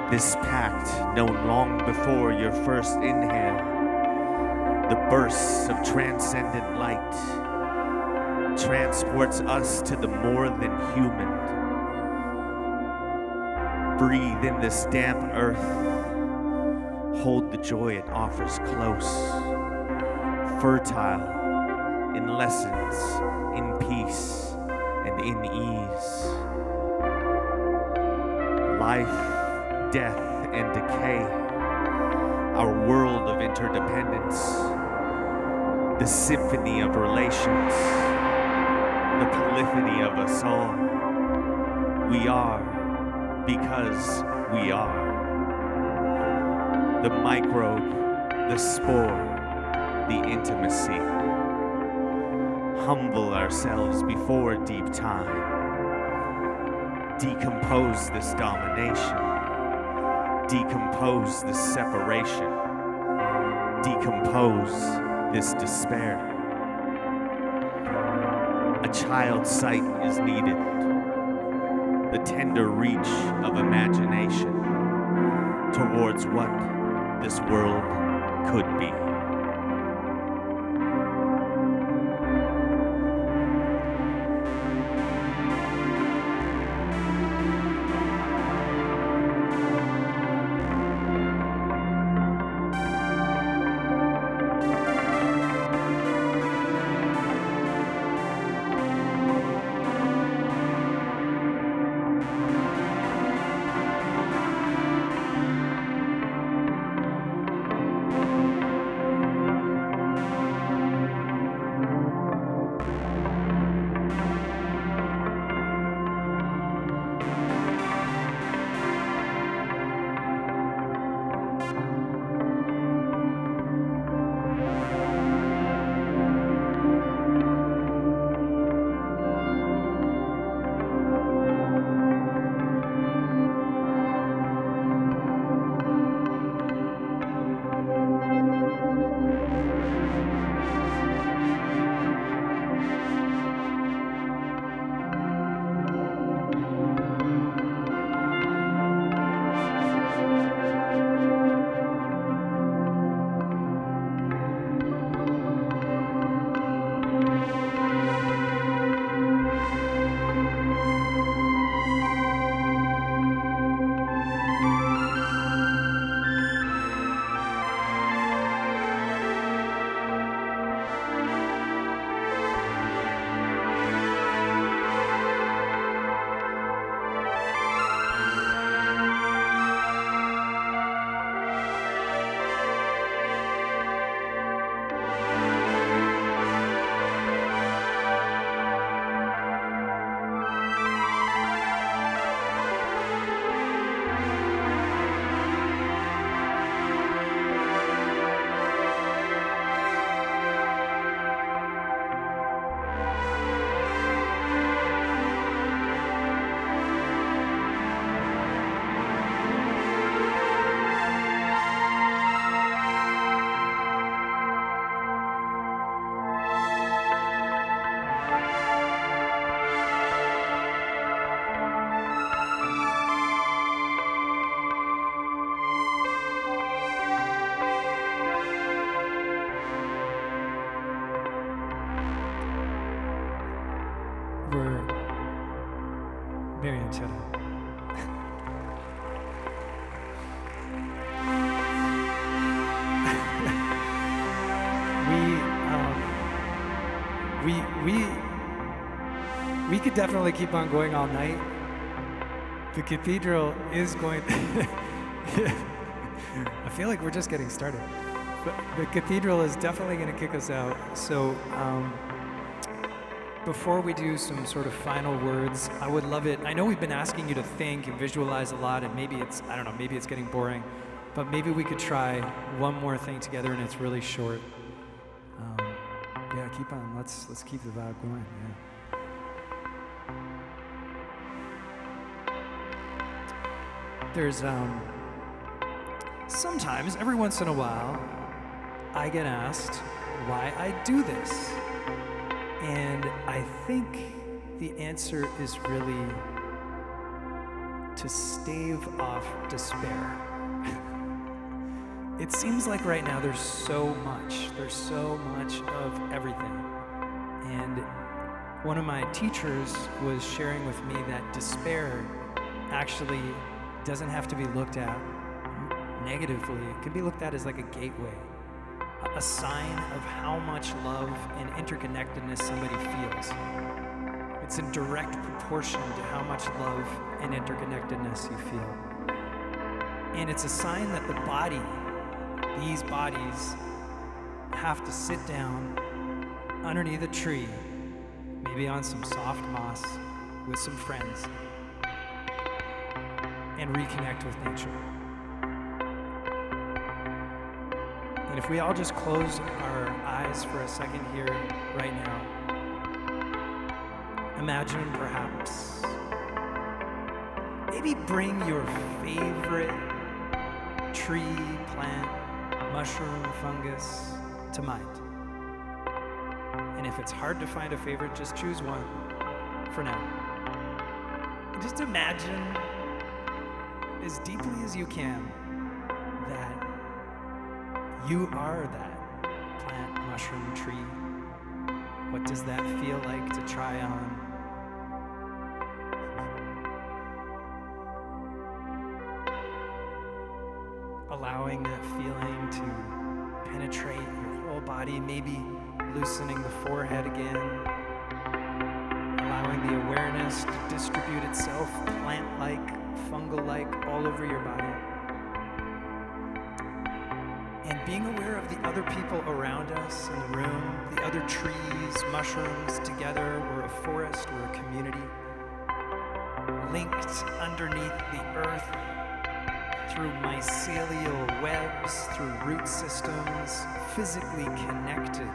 This pact known long before your first inhale, the bursts of transcendent light, transports us to the more than human. Breathe in this damp earth, hold the joy it offers close, fertile in lessons, in peace, and in ease. Life, death, and decay, our world of interdependence, the symphony of relations, the polyphony of us all. We are because we are. The microbe, the spore, the intimacy. Humble ourselves before deep time. Decompose this domination. Decompose this separation. Decompose this despair. A child's sight is needed. The tender reach of imagination towards what this world could be. Marianne, shut up. We could definitely keep on going all night. The cathedral is going. I feel like we're just getting started. But the cathedral is definitely going to kick us out. So before we do some sort of final words, I would love it. I know we've been asking you to think and visualize a lot, and maybe it's, I don't know, maybe it's getting boring, but maybe we could try one more thing together, and it's really short. Yeah, keep on. Let's keep the vibe going. Yeah. There's sometimes, every once in a while, I get asked why I do this. And I think the answer is really to stave off despair. It seems like right now there's so much of everything. And one of my teachers was sharing with me that despair actually doesn't have to be looked at negatively. It can be looked at as like a gateway, a sign of how much love and interconnectedness somebody feels. It's in direct proportion to how much love and interconnectedness you feel. And it's a sign that the body, these bodies, have to sit down underneath a tree, maybe on some soft moss with some friends, and reconnect with nature. And if we all just close our eyes for a second here, right now, imagine perhaps, maybe bring your favorite tree, plant, mushroom, fungus to mind. And if it's hard to find a favorite, just choose one for now. And just imagine as deeply as you can that you are that plant, mushroom, tree. What does that feel like to try on? Allowing that feeling to penetrate your whole body, maybe loosening the forehead again, allowing the awareness to distribute itself plant-like, fungal-like, all over your body. And being aware of the other people around us in the room, the other trees, mushrooms, together, we're a forest, we're a community, linked underneath the earth, through mycelial webs, through root systems, physically connected,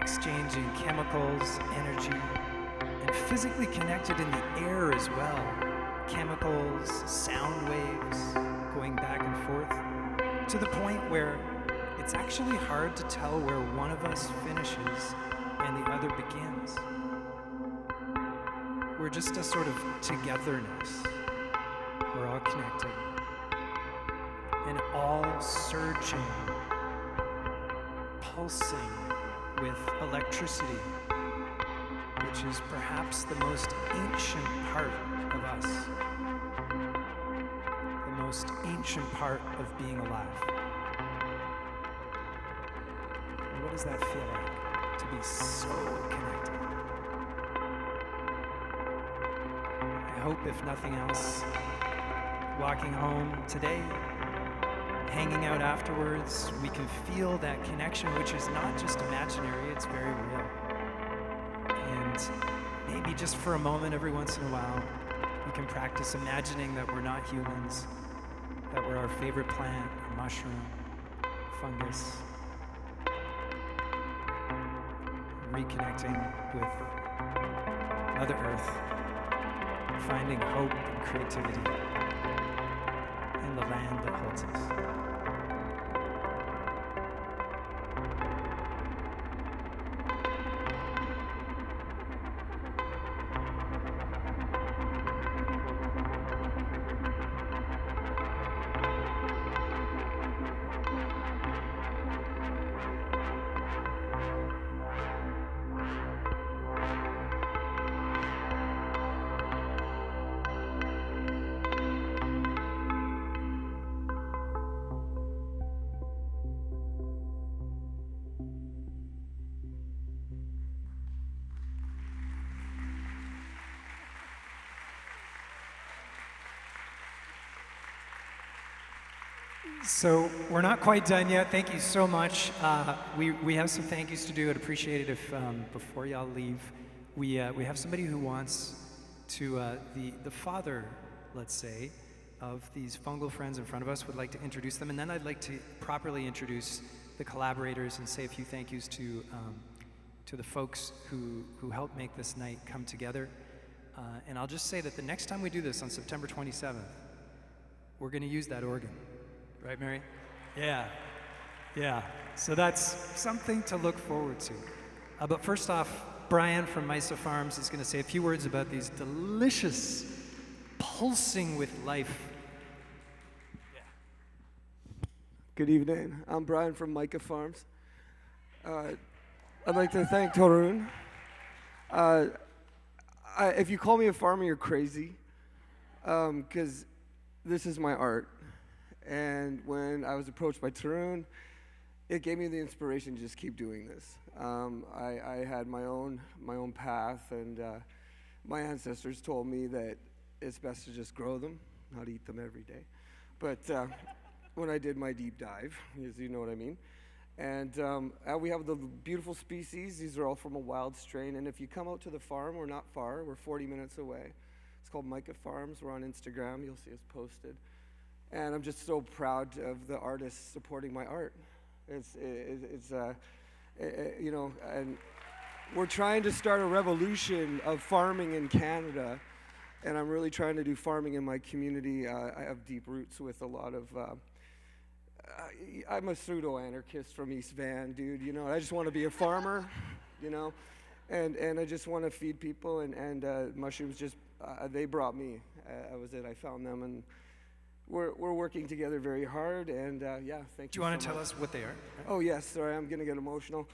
exchanging chemicals, energy, and physically connected in the air as well. Chemicals, sound waves going back and forth, to the point where it's actually hard to tell where one of us finishes and the other begins. We're just a sort of togetherness. We're all connected. And all surging, pulsing with electricity, which is perhaps the most ancient part of us, the most ancient part of being alive. And what does that feel like, to be so connected? I hope, if nothing else, walking home today, hanging out afterwards, we can feel that connection, which is not just imaginary, it's very real. And maybe just for a moment, every once in a while, we can practice imagining that we're not humans, that we're our favorite plant, mushroom, fungus, reconnecting with Mother Earth, finding hope and creativity in the land that holds us. So we're not quite done yet. Thank you so much. We have some thank yous to do. I'd appreciate it if before y'all leave, we have somebody who wants to the father, let's say, of these fungal friends in front of us would like to introduce them, and then I'd like to properly introduce the collaborators and say a few thank yous to the folks who helped make this night come together. And I'll just say that the next time we do this on September 27th, we're going to use that organ. Right, Mary? Yeah. So that's something to look forward to. But first off, Brian from Misa Farms is going to say a few words about these delicious pulsing with life. Good evening. I'm Brian from Micah Farms. I'd like to thank Torun. If you call me a farmer, you're crazy, because this is my art. And when I was approached by Torun, it gave me the inspiration to just keep doing this. I had my own path, and my ancestors told me that it's best to just grow them, not eat them every day. But when I did my deep dive, you know what I mean. And we have the beautiful species. These are all from a wild strain. And if you come out to the farm, we're not far. We're 40 minutes away. It's called Micah Farms. We're on Instagram. You'll see us posted. And I'm just so proud of the artists supporting my art. It's you know, and we're trying to start a revolution of farming in Canada. And I'm really trying to do farming in my community. I have deep roots with a lot of I'm a pseudo-anarchist from East Van, dude, you know. I just want to be a farmer, you know, and I just want to feed people, and mushrooms just, they brought me. That was it. I found them, and we're working together very hard, and yeah, thank you. Do you want so to tell much. us what they are? Oh, yes, sorry, I'm going to get emotional.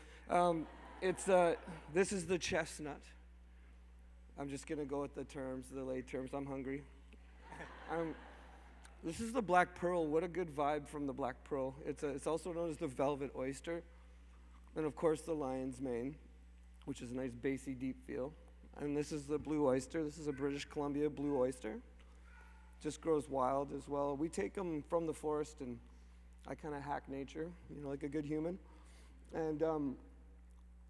This is the chestnut. I'm just going to go with the terms, the lay terms. I'm hungry. This is the black pearl. What a good vibe from the black pearl. It's also known as the velvet oyster. And of course the lion's mane, which is a nice bassy deep feel. And this is the blue oyster. This is a British Columbia blue oyster. Just grows wild as well. We take them from the forest, and I kind of hack nature, you know, like a good human. And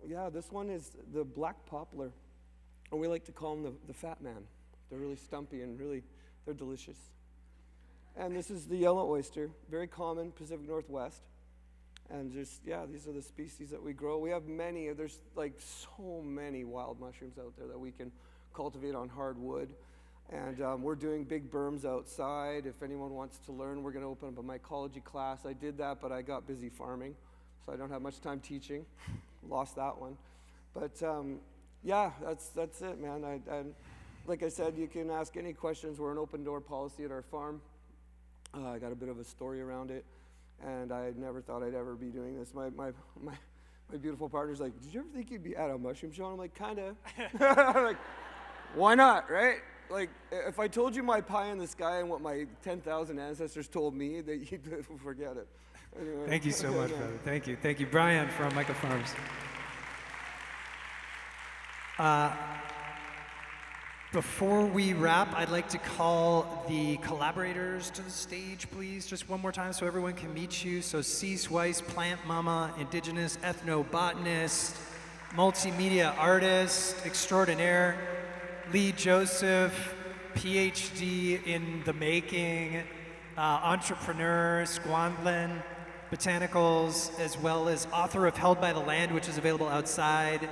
yeah, this one is the black poplar. Or we like to call them the fat man. They're really stumpy and they're delicious. And this is the yellow oyster, very common, Pacific Northwest. And just, yeah, these are the species that we grow. We have many, there's like so many wild mushrooms out there that we can cultivate on hardwood. And we're doing big berms outside. If anyone wants to learn, we're gonna open up a mycology class. I did that, but I got busy farming, so I don't have much time teaching. Lost that one. But yeah, that's it, man. I like I said, you can ask any questions. We're an open door policy at our farm. I got a bit of a story around it, and I never thought I'd ever be doing this. My beautiful partner's like, did you ever think you'd be at a mushroom show? And I'm like, kinda. Like, why not, right? Like, if I told you my pie in the sky and what my 10,000 ancestors told me, that you'd forget it. Anyway. Thank you so much, brother. Thank you. Thank you. Brian from Micah Farms. Before we wrap, I'd like to call the collaborators to the stage, please, just one more time so everyone can meet you. So C. Swice, plant mama, indigenous ethnobotanist, multimedia artist extraordinaire, Lee Joseph, PhD in the making, entrepreneur, Squandlin, botanicals, as well as author of Held by the Land, which is available outside,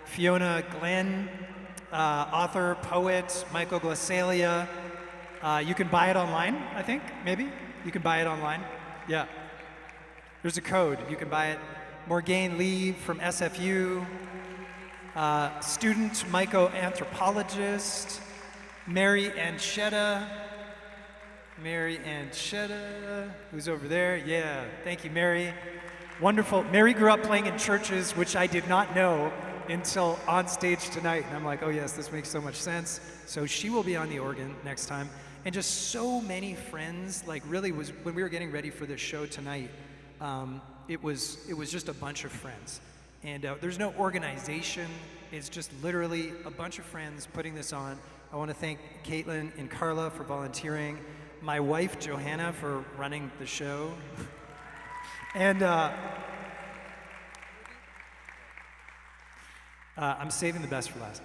Fiona Glenn, author, poet, Michael Glasalia. You can buy it online, I think, maybe? You can buy it online. Yeah. There's a code. You can buy it. Morgane Lee from SFU. Student myco-anthropologist. Mary Anchetta. Mary Anchetta, who's over there. Yeah, thank you, Mary. Wonderful. Mary grew up playing in churches, which I did not know until on stage tonight. And I'm like, oh yes, this makes so much sense. So she will be on the organ next time. And just so many friends, like really was, when we were getting ready for this show tonight, it was just a bunch of friends. And there's no organization. It's just literally a bunch of friends putting this on. I want to thank Caitlin and Carla for volunteering, my wife Johanna for running the show, and I'm saving the best for last.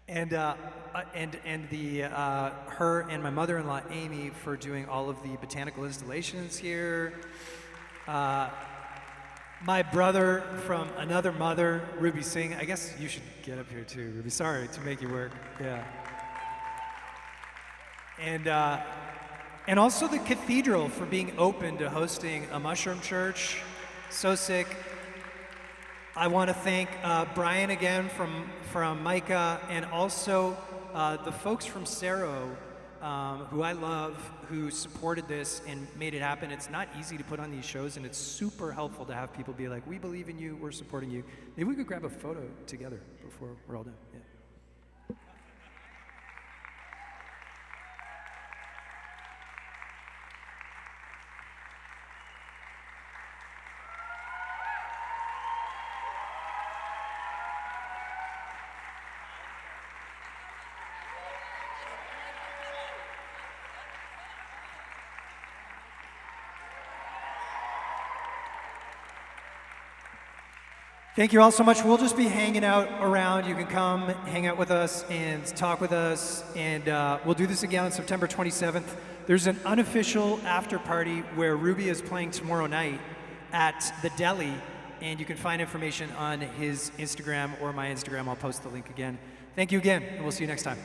And her and my mother-in-law Amy for doing all of the botanical installations here. My brother from another mother, Ruby Singh. I guess you should get up here too, Ruby. Sorry to make you work. Yeah. And also the cathedral for being open to hosting a mushroom church. So sick. I want to thank Brian again from Micah, and also the folks from Cerro, who I love, who supported this and made it happen. It's not easy to put on these shows, and it's super helpful to have people be like, we believe in you, we're supporting you. Maybe we could grab a photo together before we're all done. Yeah. Thank you all so much. We'll just be hanging out around. You can come hang out with us and talk with us, and we'll do this again on September 27th. There's an unofficial after party where Ruby is playing tomorrow night at the Deli, and you can find information on his Instagram or my Instagram. I'll post the link again. Thank you again, and we'll see you next time.